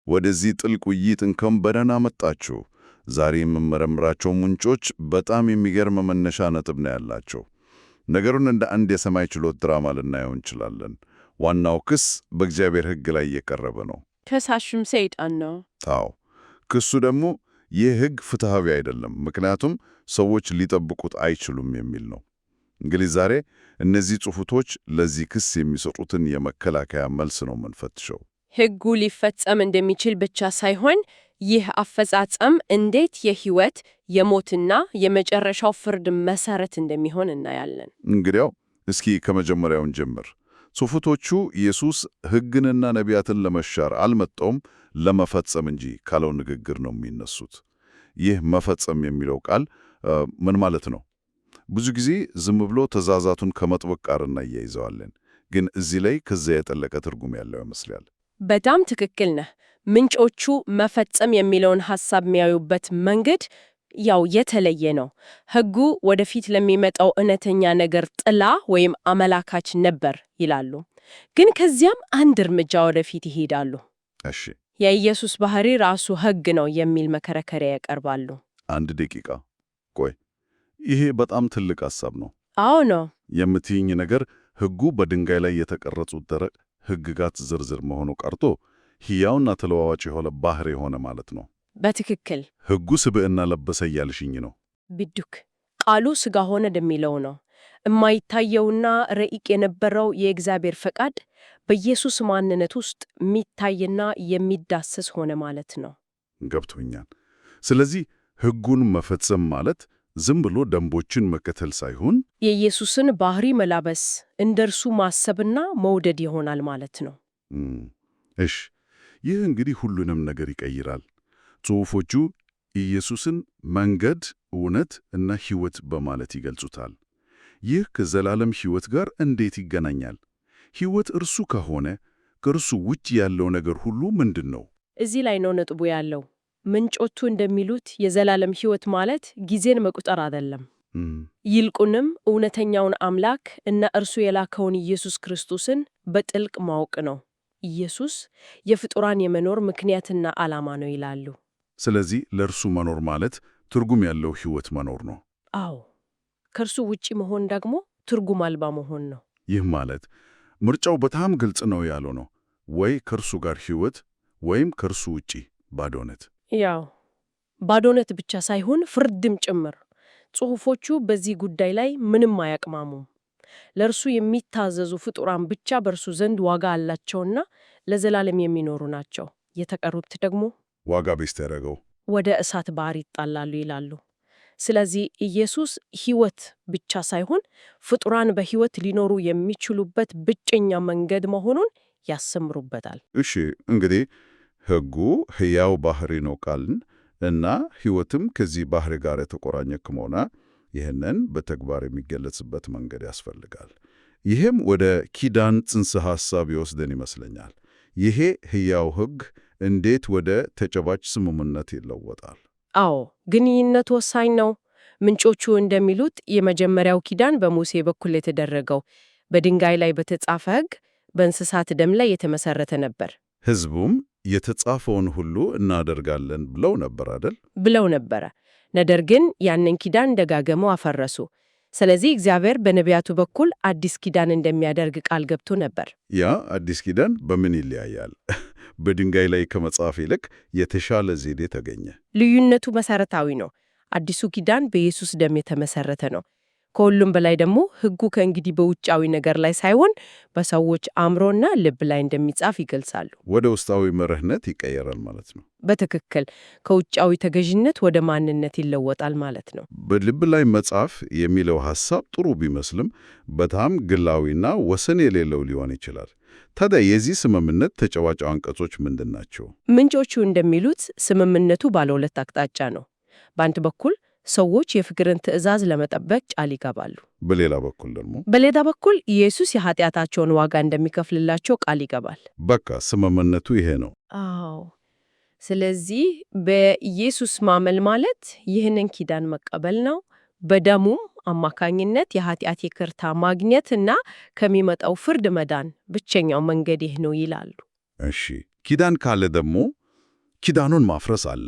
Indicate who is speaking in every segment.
Speaker 1: ወደዚህ ጥልቅ ውይይት እንኳን በደህና መጣችሁ። ዛሬ የምመረምራቸው ምንጮች በጣም የሚገርም መነሻ ነጥብ ነው ያላቸው። ነገሩን እንደ አንድ የሰማይ ችሎት ድራማ ልናየው እንችላለን። ዋናው ክስ በእግዚአብሔር ሕግ ላይ እየቀረበ ነው።
Speaker 2: ከሳሹም ሰይጣን ነው።
Speaker 1: አዎ፣ ክሱ ደግሞ ይህ ሕግ ፍትሐዊ አይደለም፣ ምክንያቱም ሰዎች ሊጠብቁት አይችሉም የሚል ነው። እንግዲህ ዛሬ እነዚህ ጽሑፎች ለዚህ ክስ የሚሰጡትን የመከላከያ መልስ ነው የምንፈትሸው።
Speaker 2: ሕጉ ሊፈጸም እንደሚችል ብቻ ሳይሆን ይህ አፈጻጸም እንዴት የሕይወት የሞትና የመጨረሻው ፍርድ መሰረት እንደሚሆን እናያለን።
Speaker 1: እንግዲያው እስኪ ከመጀመሪያውን ጀምር። ጽሑፎቹ ኢየሱስ ሕግንና ነቢያትን ለመሻር አልመጣውም ለመፈጸም እንጂ ካለው ንግግር ነው የሚነሱት። ይህ መፈጸም የሚለው ቃል ምን ማለት ነው? ብዙ ጊዜ ዝም ብሎ ትእዛዛቱን ከመጥበቅ ጋር እናያይዘዋለን፣ ግን እዚህ ላይ ከዚያ የጠለቀ ትርጉም ያለው ይመስላል።
Speaker 2: በጣም ትክክል ነህ። ምንጮቹ መፈጸም የሚለውን ሐሳብ የሚያዩበት መንገድ የተለየ ነው። ሕጉ ወደፊት ለሚመጣው እውነተኛ ነገር ጥላ ወይም አመላካች ነበር ይላሉ። ግን ከዚያም አንድ እርምጃ ወደፊት ይሄዳሉ።
Speaker 1: እሺ፣
Speaker 2: የኢየሱስ ባህሪ ራሱ ሕግ ነው የሚል መከራከሪያ ያቀርባሉ።
Speaker 1: አንድ ደቂቃ ቆይ፣ ይሄ በጣም ትልቅ ሐሳብ ነው።
Speaker 2: አዎ ነው
Speaker 1: የምትይኝ ነገር ሕጉ በድንጋይ ላይ የተቀረጹት ደረቅ ሕግጋት ዝርዝር መሆኑ ቀርቶ ሕያውና ተለዋዋጭ የሆነ ባህሪ የሆነ ማለት ነው።
Speaker 2: በትክክል
Speaker 1: ሕጉ ስብዕና ለበሰ እያልሽኝ ነው?
Speaker 2: ቢዱክ ቃሉ ሥጋ ሆነ እንደሚለው ነው። የማይታየውና ረቂቅ የነበረው የእግዚአብሔር ፈቃድ በኢየሱስ ማንነት ውስጥ የሚታይና የሚዳሰስ ሆነ ማለት ነው።
Speaker 1: ገብቶኛል። ስለዚህ ሕጉን መፈጸም ማለት ዝም ብሎ ደንቦችን መከተል ሳይሆን
Speaker 2: የኢየሱስን ባህሪ መላበስ፣ እንደርሱ ማሰብና መውደድ ይሆናል ማለት ነው።
Speaker 1: እሽ፣ ይህ እንግዲህ ሁሉንም ነገር ይቀይራል። ጽሑፎቹ ኢየሱስን መንገድ፣ እውነት እና ሕይወት በማለት ይገልጹታል። ይህ ከዘላለም ሕይወት ጋር እንዴት ይገናኛል? ሕይወት እርሱ ከሆነ ከእርሱ ውጭ ያለው ነገር ሁሉ ምንድን ነው?
Speaker 2: እዚህ ላይ ነው ነጥቡ ያለው። ምንጮቹ እንደሚሉት የዘላለም ሕይወት ማለት ጊዜን መቁጠር አይደለም። ይልቁንም እውነተኛውን አምላክ እና እርሱ የላከውን ኢየሱስ ክርስቶስን በጥልቅ ማወቅ ነው። ኢየሱስ የፍጡራን የመኖር ምክንያትና ዓላማ ነው ይላሉ።
Speaker 1: ስለዚህ ለእርሱ መኖር ማለት ትርጉም ያለው ሕይወት መኖር ነው።
Speaker 2: አዎ፣ ከእርሱ ውጪ መሆን ደግሞ ትርጉም አልባ መሆን ነው።
Speaker 1: ይህ ማለት ምርጫው በጣም ግልጽ ነው ያለው ነው። ወይ ከእርሱ ጋር ሕይወት ወይም ከእርሱ ውጪ ባዶነት።
Speaker 2: ባዶነት ብቻ ሳይሆን ፍርድም ጭምር። ጽሑፎቹ በዚህ ጉዳይ ላይ ምንም አያቅማሙም። ለእርሱ የሚታዘዙ ፍጡራን ብቻ በእርሱ ዘንድ ዋጋ አላቸውና ለዘላለም የሚኖሩ ናቸው። የተቀሩት ደግሞ
Speaker 1: ዋጋ ቢስ ተደረገው
Speaker 2: ወደ እሳት ባህር ይጣላሉ ይላሉ። ስለዚህ ኢየሱስ ሕይወት ብቻ ሳይሆን ፍጡራን በሕይወት ሊኖሩ የሚችሉበት ብቸኛ መንገድ መሆኑን ያሰምሩበታል።
Speaker 1: እሺ፣ እንግዲህ ሕጉ ሕያው ባህሪ ነው ካልን እና ሕይወትም ከዚህ ባህሪ ጋር የተቆራኘ ከሆነ ይህንን በተግባር የሚገለጽበት መንገድ ያስፈልጋል። ይህም ወደ ኪዳን ጽንሰ ሐሳብ ይወስደን ይመስለኛል። ይሄ ሕያው ሕግ እንዴት ወደ ተጨባጭ ስምምነት ይለወጣል?
Speaker 2: አዎ፣ ግንኙነት ወሳኝ ነው። ምንጮቹ እንደሚሉት የመጀመሪያው ኪዳን በሙሴ በኩል የተደረገው በድንጋይ ላይ በተጻፈ ሕግ በእንስሳት ደም ላይ የተመሰረተ ነበር።
Speaker 1: ሕዝቡም የተጻፈውን ሁሉ እናደርጋለን ብለው ነበር አይደል?
Speaker 2: ብለው ነበረ። ነገር ግን ያንን ኪዳን ደጋግመው አፈረሱ። ስለዚህ እግዚአብሔር በነቢያቱ በኩል አዲስ ኪዳን እንደሚያደርግ ቃል ገብቶ ነበር።
Speaker 1: ያ አዲስ ኪዳን በምን ይለያያል? በድንጋይ ላይ ከመጻፍ ይልቅ የተሻለ ዘዴ ተገኘ።
Speaker 2: ልዩነቱ መሰረታዊ ነው። አዲሱ ኪዳን በኢየሱስ ደም የተመሰረተ ነው። ከሁሉም በላይ ደግሞ ሕጉ ከእንግዲህ በውጫዊ ነገር ላይ ሳይሆን በሰዎች አእምሮና ልብ ላይ እንደሚጻፍ ይገልጻሉ።
Speaker 1: ወደ ውስጣዊ መርህነት ይቀየራል ማለት ነው።
Speaker 2: በትክክል ከውጫዊ ተገዥነት ወደ ማንነት ይለወጣል ማለት ነው።
Speaker 1: በልብ ላይ መጻፍ የሚለው ሐሳብ ጥሩ ቢመስልም በጣም ግላዊና ወሰን የሌለው ሊሆን ይችላል። ታዲያ የዚህ ስምምነት ተጨባጭ አንቀጾች ምንድን ናቸው?
Speaker 2: ምንጮቹ እንደሚሉት ስምምነቱ ባለ ሁለት አቅጣጫ ነው። በአንድ በኩል ሰዎች የፍቅርን ትእዛዝ ለመጠበቅ ቃል ይገባሉ።
Speaker 1: በሌላ በኩል
Speaker 2: ኢየሱስ የኃጢአታቸውን ዋጋ እንደሚከፍልላቸው ቃል ይገባል።
Speaker 1: በቃ ስምምነቱ ይሄ ነው።
Speaker 2: አዎ። ስለዚህ በኢየሱስ ማመን ማለት ይህንን ኪዳን መቀበል ነው። በደሙም አማካኝነት የኃጢአት ይቅርታ ማግኘት እና ከሚመጣው ፍርድ መዳን ብቸኛው መንገድ ይህ ነው ይላሉ።
Speaker 1: እሺ፣ ኪዳን ካለ ደግሞ ኪዳኑን ማፍረስ አለ።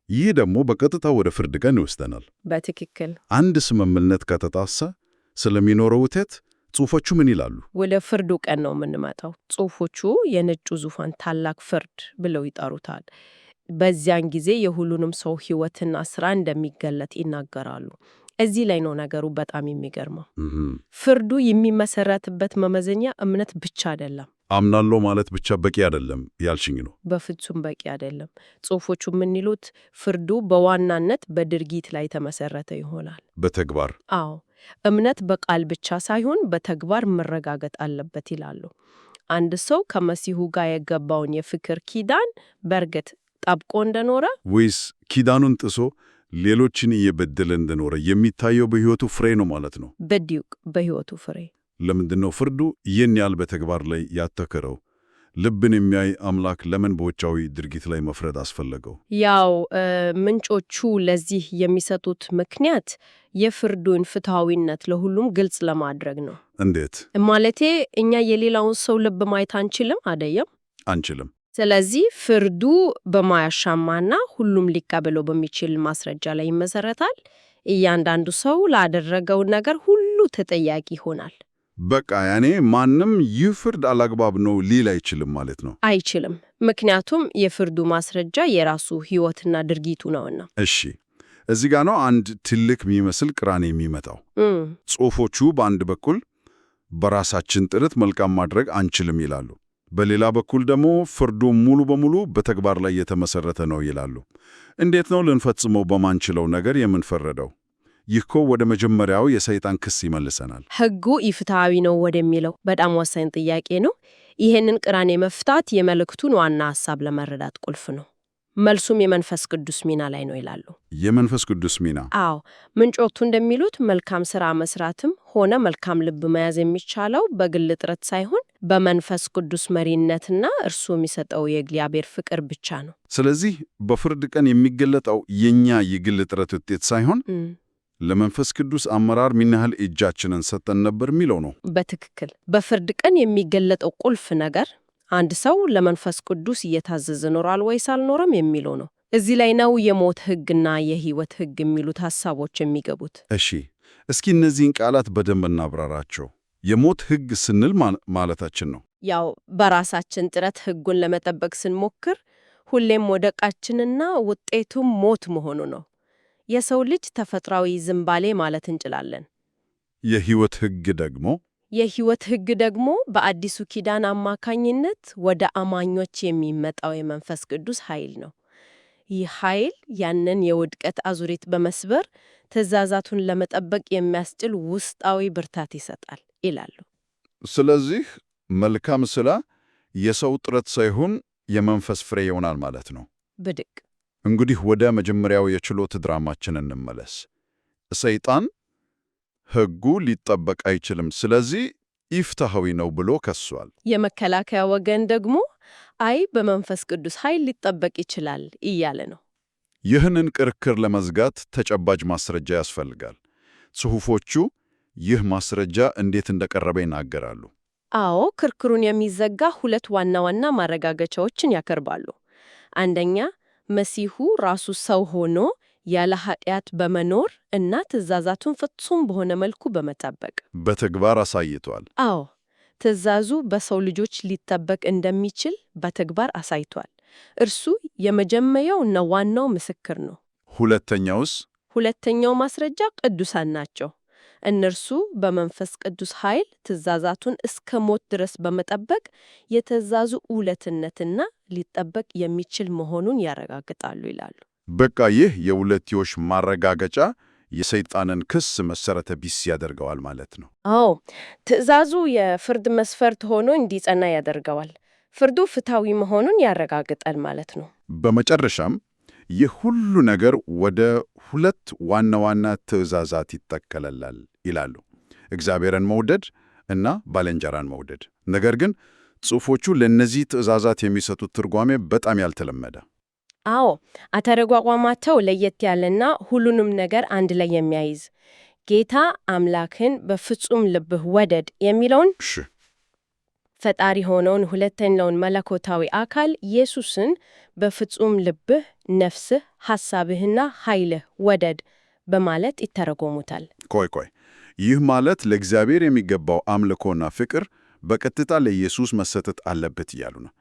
Speaker 1: ይህ ደግሞ በቀጥታ ወደ ፍርድ ቀን ይወስደናል።
Speaker 2: በትክክል
Speaker 1: አንድ ስምምነት ከተጣሰ ስለሚኖረው ውጤት ጽሑፎቹ ምን ይላሉ?
Speaker 2: ወደ ፍርዱ ቀን ነው የምንመጣው። ጽሑፎቹ የነጩ ዙፋን ታላቅ ፍርድ ብለው ይጠሩታል። በዚያን ጊዜ የሁሉንም ሰው ሕይወትና ሥራ እንደሚገለጥ ይናገራሉ። እዚህ ላይ ነው ነገሩ በጣም የሚገርመው። ፍርዱ የሚመሰረትበት መመዘኛ እምነት ብቻ አይደለም።
Speaker 1: አምናለሁ ማለት ብቻ በቂ አይደለም ያልሽኝ ነው?
Speaker 2: በፍጹም በቂ አይደለም። ጽሑፎቹ የምንሉት ፍርዱ በዋናነት በድርጊት ላይ የተመሰረተ ይሆናል።
Speaker 1: በተግባር?
Speaker 2: አዎ፣ እምነት በቃል ብቻ ሳይሆን በተግባር መረጋገጥ አለበት ይላሉ። አንድ ሰው ከመሲሁ ጋር የገባውን የፍቅር ኪዳን በእርግጥ ጠብቆ እንደኖረ
Speaker 1: ወይስ ኪዳኑን ጥሶ ሌሎችን እየበደለ እንደኖረ የሚታየው በሕይወቱ ፍሬ ነው ማለት ነው?
Speaker 2: በዲዩቅ በሕይወቱ ፍሬ።
Speaker 1: ለምንድን ነው ፍርዱ ይህን ያህል በተግባር ላይ ያተኮረው? ልብን የሚያይ አምላክ ለምን በውጫዊ ድርጊት ላይ መፍረድ አስፈለገው?
Speaker 2: ያው ምንጮቹ ለዚህ የሚሰጡት ምክንያት የፍርዱን ፍትሐዊነት ለሁሉም ግልጽ ለማድረግ ነው።
Speaker 1: እንዴት
Speaker 2: ማለቴ? እኛ የሌላውን ሰው ልብ ማየት አንችልም አደየም?
Speaker 1: አንችልም።
Speaker 2: ስለዚህ ፍርዱ በማያሻማና ሁሉም ሊቀበለው በሚችል ማስረጃ ላይ ይመሰረታል። እያንዳንዱ ሰው ላደረገው ነገር ሁሉ ተጠያቂ ይሆናል።
Speaker 1: በቃ ያኔ ማንም ይህ ፍርድ አላግባብ ነው ሊል አይችልም ማለት ነው?
Speaker 2: አይችልም። ምክንያቱም የፍርዱ ማስረጃ የራሱ ሕይወትና ድርጊቱ ነውና።
Speaker 1: እሺ፣ እዚህ ጋ ነው አንድ ትልቅ የሚመስል ቅራኔ የሚመጣው። ጽሑፎቹ በአንድ በኩል በራሳችን ጥረት መልካም ማድረግ አንችልም ይላሉ፣ በሌላ በኩል ደግሞ ፍርዱ ሙሉ በሙሉ በተግባር ላይ የተመሰረተ ነው ይላሉ። እንዴት ነው ልንፈጽመው በማንችለው ነገር የምንፈረደው? ይህ እኮ ወደ መጀመሪያው የሰይጣን ክስ ይመልሰናል። ሕጉ
Speaker 2: ኢፍትሐዊ ነው ወደሚለው በጣም ወሳኝ ጥያቄ ነው። ይህንን ቅራኔ መፍታት የመልእክቱን ዋና ሐሳብ ለመረዳት ቁልፍ ነው። መልሱም የመንፈስ ቅዱስ ሚና ላይ ነው ይላሉ።
Speaker 1: የመንፈስ ቅዱስ ሚና?
Speaker 2: አዎ፣ ምንጮቹ እንደሚሉት መልካም ሥራ መስራትም ሆነ መልካም ልብ መያዝ የሚቻለው በግል ጥረት ሳይሆን በመንፈስ ቅዱስ መሪነትና እርሱ የሚሰጠው የእግዚአብሔር ፍቅር ብቻ ነው።
Speaker 1: ስለዚህ በፍርድ ቀን የሚገለጠው የኛ የግል ጥረት ውጤት ሳይሆን ለመንፈስ ቅዱስ አመራር ምን ያህል እጃችንን ሰጠን ነበር የሚለው ነው።
Speaker 2: በትክክል። በፍርድ ቀን የሚገለጠው ቁልፍ ነገር አንድ ሰው ለመንፈስ ቅዱስ እየታዘዘ ኖሯል ወይስ አልኖረም የሚለው ነው። እዚህ ላይ ነው የሞት ሕግና የሕይወት ሕግ የሚሉት ሐሳቦች የሚገቡት።
Speaker 1: እሺ፣ እስኪ እነዚህን ቃላት በደንብ እናብራራቸው። የሞት ሕግ ስንል ማለታችን ነው?
Speaker 2: ያው በራሳችን ጥረት ሕጉን ለመጠበቅ ስንሞክር ሁሌም ወደቃችንና ውጤቱም ሞት መሆኑ ነው። የሰው ልጅ ተፈጥሯዊ ዝንባሌ ማለት እንችላለን።
Speaker 1: የሕይወት ሕግ ደግሞ በአዲሱ ኪዳን አማካኝነት ወደ አማኞች የሚመጣው የመንፈስ ቅዱስ ኃይል ነው። ይህ ኃይል ያንን የውድቀት አዙሪት በመስበር ትእዛዛቱን ለመጠበቅ የሚያስችል ውስጣዊ ብርታት ይሰጣል ይላሉ። ስለዚህ መልካም ሥራ የሰው ጥረት ሳይሆን የመንፈስ ፍሬ ይሆናል ማለት ነው።
Speaker 2: ብድቅ።
Speaker 1: እንግዲህ ወደ መጀመሪያው የችሎት ድራማችን እንመለስ። ሰይጣን ሕጉ ሊጠበቅ አይችልም፣ ስለዚህ ኢፍትሐዊ ነው ብሎ ከሷል።
Speaker 2: የመከላከያ ወገን ደግሞ አይ በመንፈስ ቅዱስ ኃይል ሊጠበቅ ይችላል እያለ ነው።
Speaker 1: ይህንን ክርክር ለመዝጋት ተጨባጭ ማስረጃ ያስፈልጋል። ጽሑፎቹ ይህ ማስረጃ እንዴት እንደቀረበ ይናገራሉ።
Speaker 2: አዎ፣ ክርክሩን የሚዘጋ ሁለት ዋና ዋና ማረጋገጫዎችን ያቀርባሉ። አንደኛ፣ መሲሁ ራሱ ሰው ሆኖ ያለ ኃጢአት በመኖር እና ትእዛዛቱን ፍጹም በሆነ መልኩ በመጠበቅ
Speaker 1: በተግባር አሳይቷል።
Speaker 2: አዎ፣ ትእዛዙ በሰው ልጆች ሊጠበቅ እንደሚችል በተግባር አሳይቷል። እርሱ የመጀመሪያው እና ዋናው ምስክር ነው።
Speaker 1: ሁለተኛውስ?
Speaker 2: ሁለተኛው ማስረጃ ቅዱሳን ናቸው። እነርሱ በመንፈስ ቅዱስ ኃይል ትእዛዛቱን እስከ ሞት ድረስ በመጠበቅ የትእዛዙ እውነትነትና ሊጠበቅ የሚችል መሆኑን ያረጋግጣሉ ይላሉ።
Speaker 1: በቃ ይህ የሁለትዮሽ ማረጋገጫ የሰይጣንን ክስ መሰረተ ቢስ ያደርገዋል ማለት ነው።
Speaker 2: አዎ፣ ትእዛዙ የፍርድ መስፈርት ሆኖ እንዲጸና ያደርገዋል። ፍርዱ ፍትሐዊ መሆኑን ያረጋግጣል ማለት ነው።
Speaker 1: በመጨረሻም ይህ ሁሉ ነገር ወደ ሁለት ዋና ዋና ትእዛዛት ይጠቀለላል ይላሉ። እግዚአብሔርን መውደድ እና ባልንጀራን መውደድ። ነገር ግን ጽሑፎቹ ለእነዚህ ትእዛዛት የሚሰጡት ትርጓሜ በጣም ያልተለመደ።
Speaker 2: አዎ፣ አተረጓጓማቸው ለየት ያለና ሁሉንም ነገር አንድ ላይ የሚያይዝ ጌታ አምላክን በፍጹም ልብህ ወደድ የሚለውን ፈጣሪ ሆነውን ሁለተኛውን መለኮታዊ አካል ኢየሱስን በፍጹም ልብህ፣ ነፍስህ፣ ሐሳብህና ኃይልህ ወደድ በማለት ይተረጎሙታል።
Speaker 1: ቆይ፣ ይህ ማለት ለእግዚአብሔር የሚገባው አምልኮና ፍቅር በቀጥታ ለኢየሱስ መሰጠት አለበት እያሉ ነው።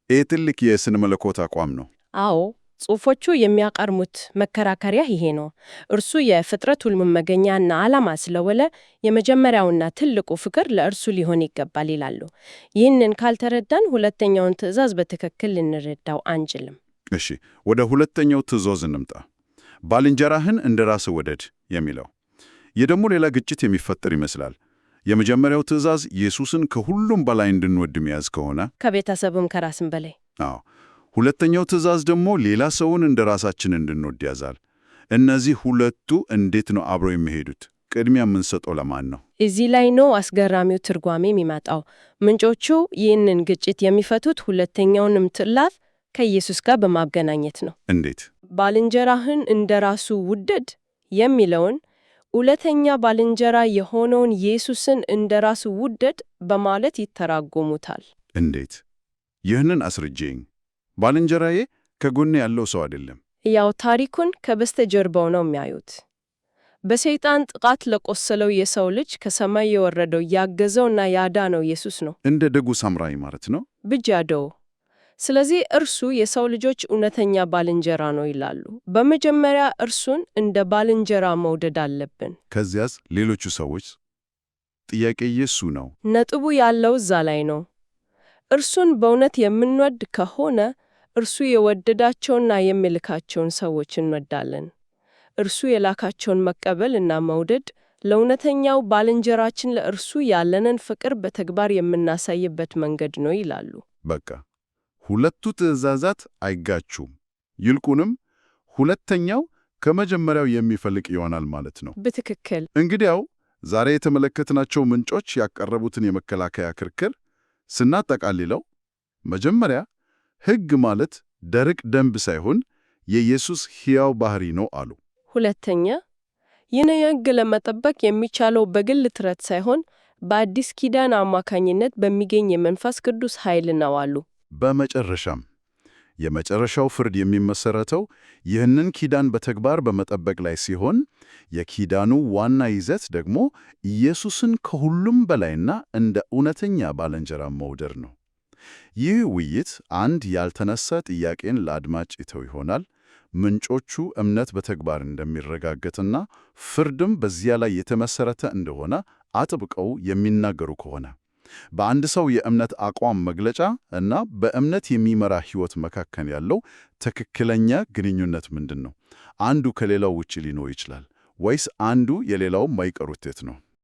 Speaker 1: ይህ ትልቅ የስነ መለኮት አቋም ነው።
Speaker 2: አዎ፣ ጽሑፎቹ የሚያቀርቡት መከራከሪያ ይሄ ነው። እርሱ የፍጥረት ሁሉ መገኛና ዓላማ ስለሆነ የመጀመሪያውና ትልቁ ፍቅር ለእርሱ ሊሆን ይገባል ይላሉ። ይህንን ካልተረዳን ሁለተኛውን ትእዛዝ በትክክል ልንረዳው አንችልም።
Speaker 1: እሺ፣ ወደ ሁለተኛው ትእዛዝ እንምጣ። ባልንጀራህን እንደ ራስህ ውደድ የሚለው። ይህ ደግሞ ሌላ ግጭት የሚፈጠር ይመስላል። የመጀመሪያው ትእዛዝ ኢየሱስን ከሁሉም በላይ እንድንወድ መያዝ ከሆነ
Speaker 2: ከቤተሰብም ከራስም በላይ።
Speaker 1: አዎ። ሁለተኛው ትእዛዝ ደግሞ ሌላ ሰውን እንደ ራሳችን እንድንወድ ያዛል። እነዚህ ሁለቱ እንዴት ነው አብረው የሚሄዱት? ቅድሚያ የምንሰጠው ለማን ነው?
Speaker 2: እዚህ ላይ ነው አስገራሚው ትርጓሜ የሚመጣው። ምንጮቹ ይህንን ግጭት የሚፈቱት ሁለተኛውንም ትእዛዝ ከኢየሱስ ጋር በማገናኘት ነው።
Speaker 1: እንዴት?
Speaker 2: ባልንጀራህን እንደ ራሱ ውደድ የሚለውን ሁለተኛ ባልንጀራ የሆነውን ኢየሱስን እንደ ራሱ ውደድ በማለት ይተረጉሙታል።
Speaker 1: እንዴት? ይህንን አስረጄኝ። ባልንጀራዬ ከጎኔ ያለው ሰው አይደለም።
Speaker 2: ያው ታሪኩን ከበስተጀርባው ነው የሚያዩት። በሰይጣን ጥቃት ለቆሰለው የሰው ልጅ ከሰማይ የወረደው ያገዘውና ያዳነው ኢየሱስ ነው።
Speaker 1: እንደ ደጉ ሳምራዊ ማለት ነው።
Speaker 2: ብጃደው። ስለዚህ እርሱ የሰው ልጆች እውነተኛ ባልንጀራ ነው ይላሉ። በመጀመሪያ እርሱን እንደ ባልንጀራ መውደድ አለብን።
Speaker 1: ከዚያስ ሌሎቹ ሰዎች? ጥያቄ የሱ ነው።
Speaker 2: ነጥቡ ያለው እዛ ላይ ነው። እርሱን በእውነት የምንወድ ከሆነ እርሱ የወደዳቸውና የሚልካቸውን ሰዎች እንወዳለን። እርሱ የላካቸውን መቀበል እና መውደድ ለእውነተኛው ባልንጀራችን ለእርሱ ያለንን ፍቅር በተግባር የምናሳይበት መንገድ ነው ይላሉ።
Speaker 1: በቃ ሁለቱ ትእዛዛት አይጋቹም። ይልቁንም ሁለተኛው ከመጀመሪያው የሚፈልቅ ይሆናል ማለት ነው።
Speaker 2: በትክክል።
Speaker 1: እንግዲያው ዛሬ የተመለከትናቸው ምንጮች ያቀረቡትን የመከላከያ ክርክር ስናጠቃልለው መጀመሪያ ሕግ ማለት ደረቅ ደንብ ሳይሆን የኢየሱስ ሕያው ባህሪ ነው አሉ።
Speaker 2: ሁለተኛ ይህን ሕግ ለመጠበቅ የሚቻለው በግል ጥረት ሳይሆን በአዲስ ኪዳን አማካኝነት በሚገኝ የመንፈስ ቅዱስ ኃይል ነው አሉ።
Speaker 1: በመጨረሻም የመጨረሻው ፍርድ የሚመሰረተው ይህንን ኪዳን በተግባር በመጠበቅ ላይ ሲሆን የኪዳኑ ዋና ይዘት ደግሞ ኢየሱስን ከሁሉም በላይና እንደ እውነተኛ ባልንጀራ መውደድ ነው። ይህ ውይይት አንድ ያልተነሳ ጥያቄን ለአድማጭ ይተው ይሆናል። ምንጮቹ እምነት በተግባር እንደሚረጋገጥና ፍርድም በዚያ ላይ የተመሰረተ እንደሆነ አጥብቀው የሚናገሩ ከሆነ በአንድ ሰው የእምነት አቋም መግለጫ እና በእምነት የሚመራ ሕይወት መካከል ያለው ትክክለኛ ግንኙነት ምንድን ነው? አንዱ ከሌላው ውጪ ሊኖር ይችላል ወይስ አንዱ የሌላው ማይቀር ውጤት ነው?